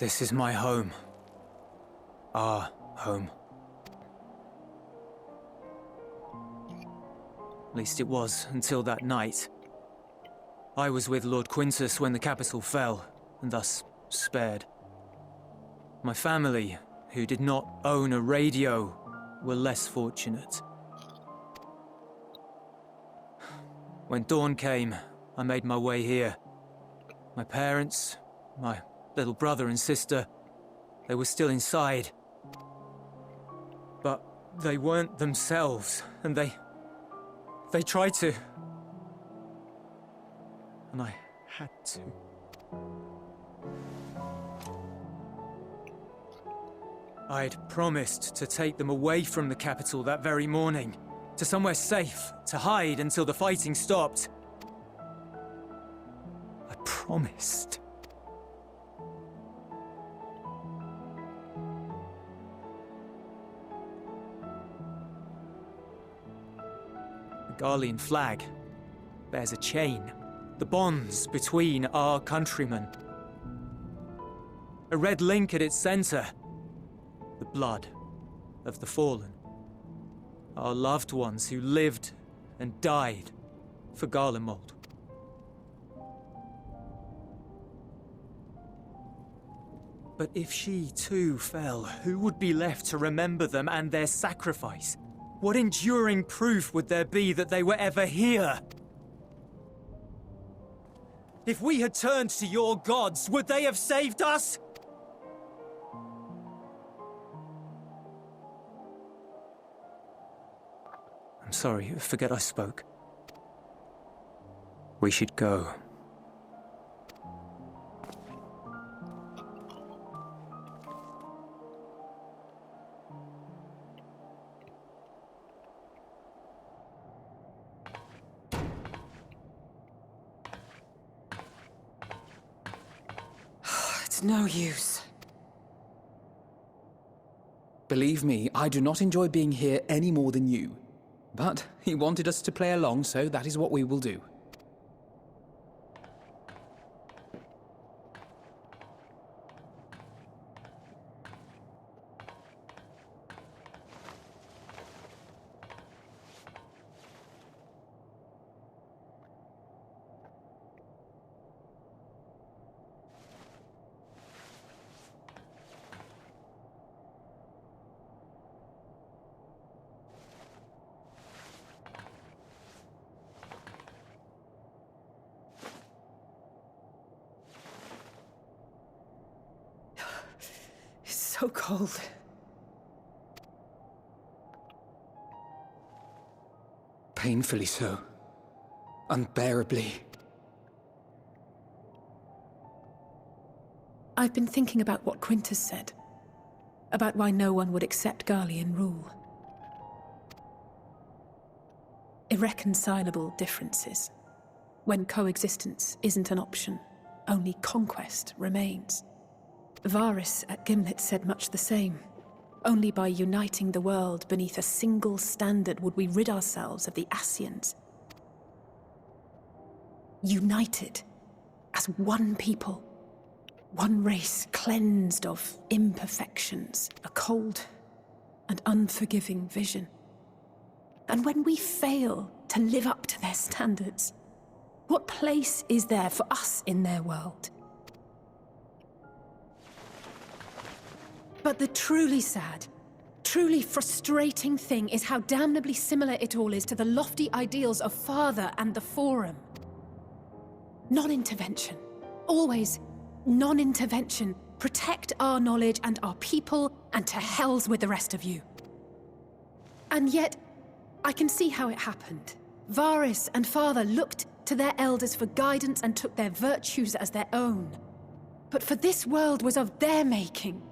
This is my home. Our home. At least it was until that night. I was with Lord Quintus when the capital fell, and thus spared. My family, who did not own a radio, were less fortunate. When dawn came, I made my way here. My parents, my little brother and sister, they were still inside. But they weren't themselves, and they tried to. And I had to. I'd promised to take them away from the capital that very morning, to somewhere safe, to hide until the fighting stopped. I promised. The Garlean flag bears a chain, the bonds between our countrymen. A red link at its center, the blood of the fallen. Our loved ones who lived and died for Garlemald. But if she too fell, who would be left to remember them and their sacrifice? What enduring proof would there be that they were ever here? If we had turned to your gods, would they have saved us? I'm sorry, forget I spoke. We should go. It's no use. Believe me, I do not enjoy being here any more than you. But he wanted us to play along, so that is what we will do. So cold. Painfully so. Unbearably. I've been thinking about what Quintus said. About why no one would accept Garlean rule. Irreconcilable differences. When coexistence isn't an option, only conquest remains. Varys at Gimlet said much the same. Only by uniting the world beneath a single standard would we rid ourselves of the Ascians. United as one people, one race cleansed of imperfections, a cold and unforgiving vision. And when we fail to live up to their standards, what place is there for us in their world? But the truly sad, truly frustrating thing is how damnably similar it all is to the lofty ideals of Father and the Forum. Non-intervention. Always non-intervention. Protect our knowledge and our people, and to hells with the rest of you. And yet, I can see how it happened. Varys and Father looked to their elders for guidance and took their virtues as their own. But for this world was of their making.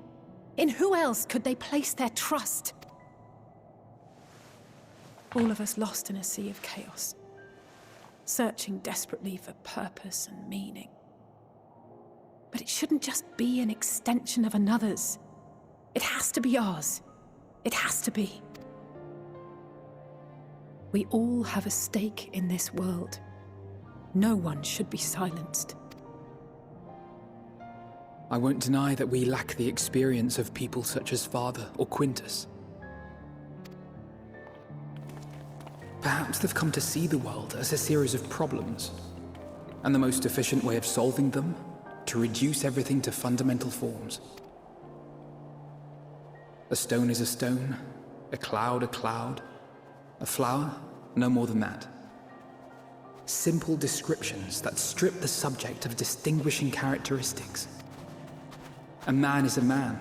In who else could they place their trust? All of us lost in a sea of chaos, searching desperately for purpose and meaning. But it shouldn't just be an extension of another's. It has to be ours. It has to be. We all have a stake in this world. No one should be silenced. I won't deny that we lack the experience of people such as Father or Quintus. Perhaps they've come to see the world as a series of problems, and the most efficient way of solving them, to reduce everything to fundamental forms. A stone is a stone, a cloud, a flower, no more than that. Simple descriptions that strip the subject of distinguishing characteristics. A man is a man,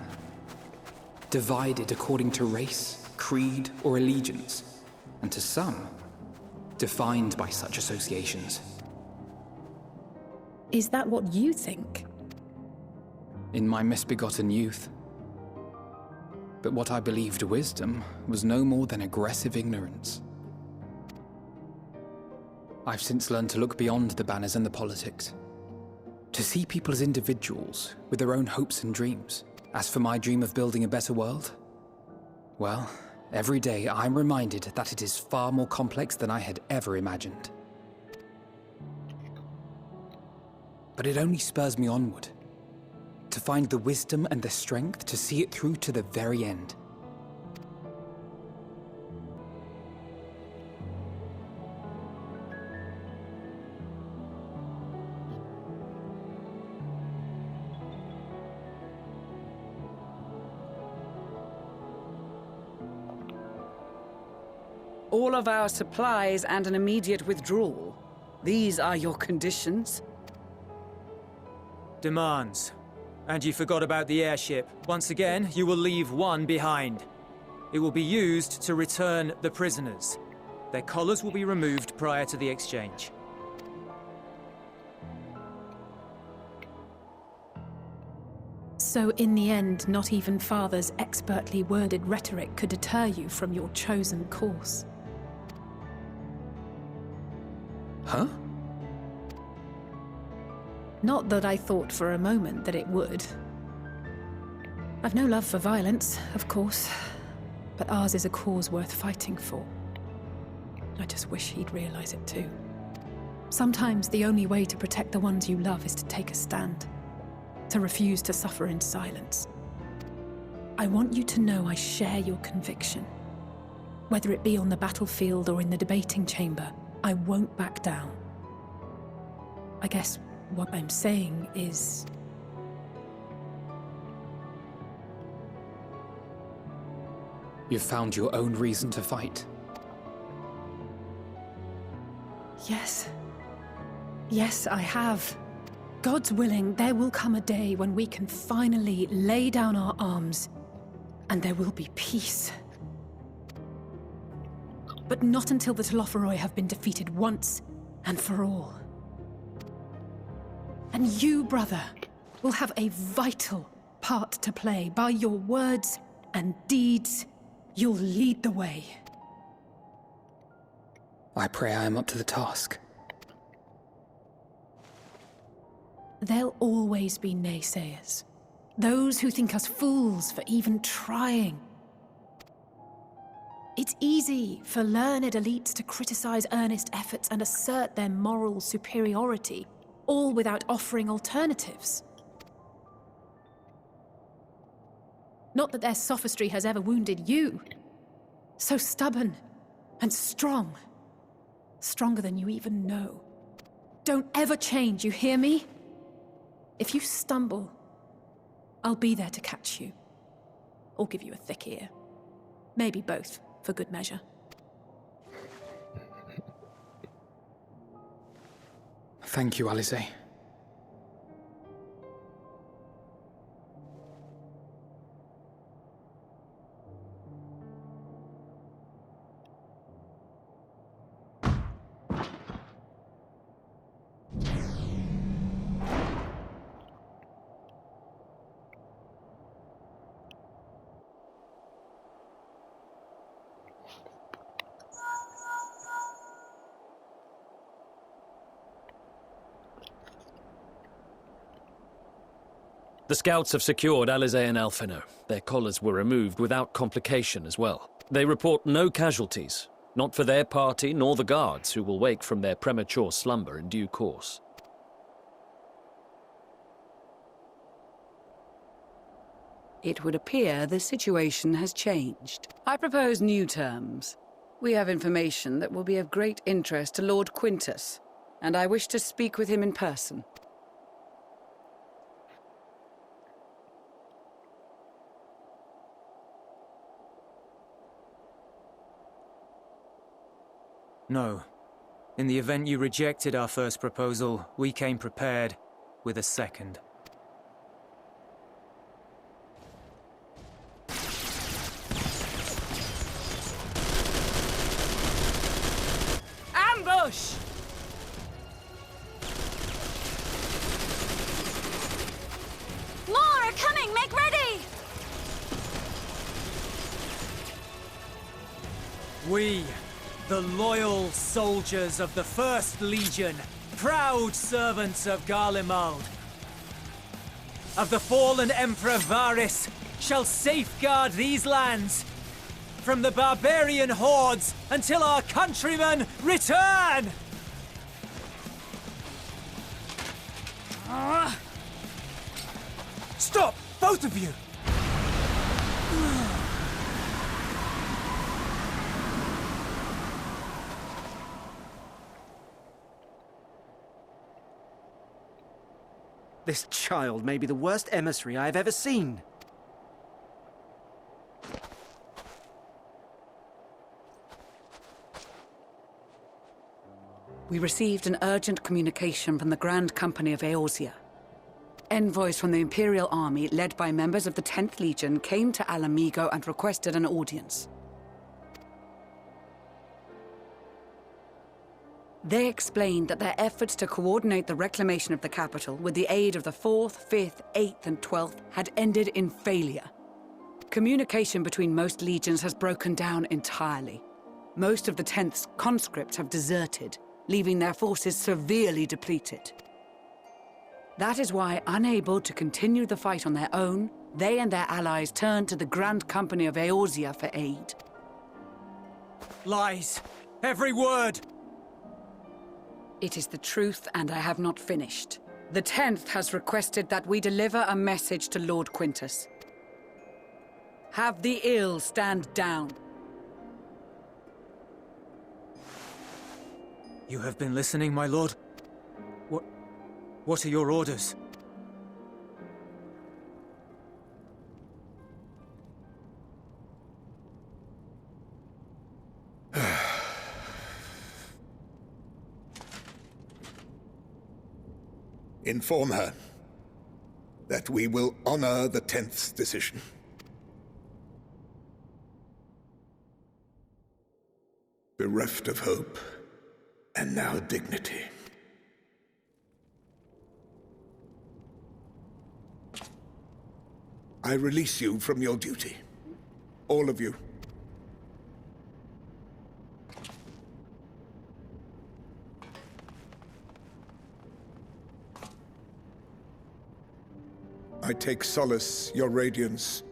divided according to race, creed, or allegiance, and to some, defined by such associations. Is that what you think? In my misbegotten youth. But what I believed wisdom was no more than aggressive ignorance. I've since learned to look beyond the banners and the politics, to see people as individuals with their own hopes and dreams. As for my dream of building a better world, well, every day I'm reminded that it is far more complex than I had ever imagined. But it only spurs me onward, to find the wisdom and the strength to see it through to the very end. All of our supplies and an immediate withdrawal. These are your conditions? Demands. And you forgot about the airship. Once again, you will leave one behind. It will be used to return the prisoners. Their collars will be removed prior to the exchange. So in the end, not even Father's expertly worded rhetoric could deter you from your chosen course. Huh? Not that I thought for a moment that it would. I've no love for violence, of course, but ours is a cause worth fighting for. I just wish he'd realize it too. Sometimes the only way to protect the ones you love is to take a stand, to refuse to suffer in silence. I want you to know I share your conviction. Whether it be on the battlefield or in the debating chamber, I won't back down. I guess what I'm saying is... You've found your own reason to fight. Yes. Yes, I have. God's willing, there will come a day when we can finally lay down our arms, and there will be peace. But not until the Telophoroi have been defeated once and for all. And you, brother, will have a vital part to play. By your words and deeds, you'll lead the way. I pray I am up to the task. There'll always be naysayers. Those who think us fools for even trying. It's easy for learned elites to criticize earnest efforts and assert their moral superiority, all without offering alternatives. Not that their sophistry has ever wounded you. So stubborn and strong. Stronger than you even know. Don't ever change, you hear me? If you stumble, I'll be there to catch you. Or give you a thick ear. Maybe both, for good measure. Thank you, Alisaie. The scouts have secured Alisaie and Alphino. Their collars were removed without complication as well. They report no casualties, not for their party nor the guards, who will wake from their premature slumber in due course. It would appear the situation has changed. I propose new terms. We have information that will be of great interest to Lord Quintus, and I wish to speak with him in person. No. In the event you rejected our first proposal, we came prepared with a second. Ambush! More are coming! Make ready! We, the loyal soldiers of the First Legion, proud servants of Garlemald, of the fallen Emperor Varys, shall safeguard these lands from the barbarian hordes until our countrymen return! Stop, both of you! This child may be the worst emissary I have ever seen. We received an urgent communication from the Grand Company of Eorzea. Envoys from the Imperial Army, led by members of the 10th Legion, came to Alamigo and requested an audience. They explained that their efforts to coordinate the reclamation of the capital with the aid of the 4th, 5th, 8th, and 12th had ended in failure. Communication between most legions has broken down entirely. Most of the 10th's conscripts have deserted, leaving their forces severely depleted. That is why, unable to continue the fight on their own, they and their allies turned to the Grand Company of Eorzea for aid. Lies! Every word! It is the truth, and I have not finished. The 10th has requested that we deliver a message to Lord Quintus. Have the ill stand down. You have been listening, my lord? What are your orders? Inform her that we will honor the 10th's decision. Bereft of hope, and now dignity. I release you from your duty. All of you. I take solace, your radiance,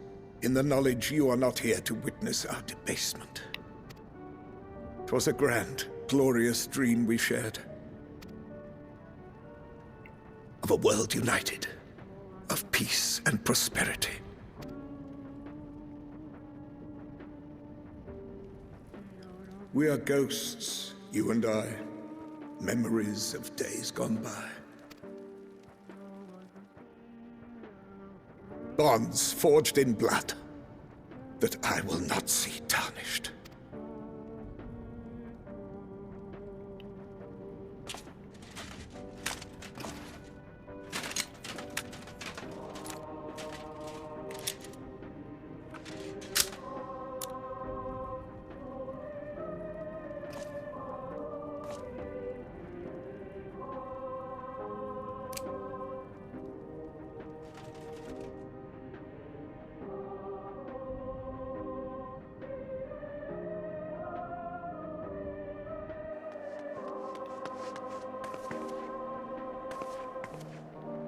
in the knowledge you are not here to witness our debasement. 'Twas a grand, glorious dream we shared. Of a world united, of peace and prosperity. We are ghosts, you and I, memories of days gone by. Bonds forged in blood that I will not see tarnished.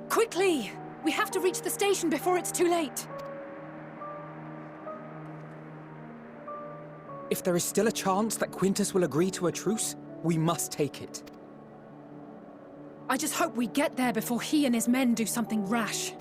Quickly! We have to reach the station before it's too late. If there is still a chance that Quintus will agree to a truce, we must take it. I just hope we get there before he and his men do something rash.